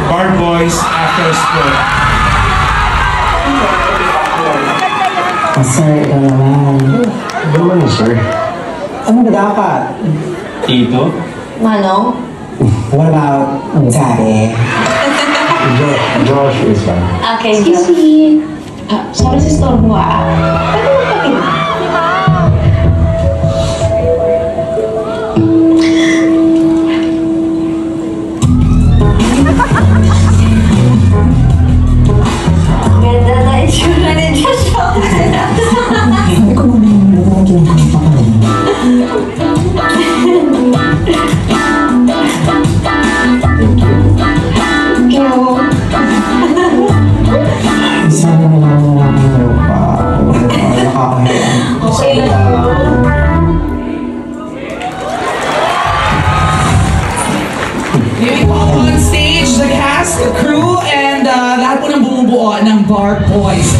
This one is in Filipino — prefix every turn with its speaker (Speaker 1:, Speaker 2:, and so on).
Speaker 1: Bar Boys After School.
Speaker 2: Sir, ikaw naman.
Speaker 3: Ano naman sir?
Speaker 2: Ano ba dapat?
Speaker 3: Tito?
Speaker 4: Manong?
Speaker 2: What about Daddy?
Speaker 3: Josh is fine.
Speaker 4: Okay, excuse me. Sorry si Storbo Pwede mo patin? Ganda na itsura ni Joshua.
Speaker 2: Hindi ko naman nagagawin ko pa ka rin. Sana naman nakakahiya pa. Nakakahiya.
Speaker 4: Okay lang.
Speaker 5: Maybe on stage, the cast, the crew, and lahat po ng bumubuo ng Bar Boys.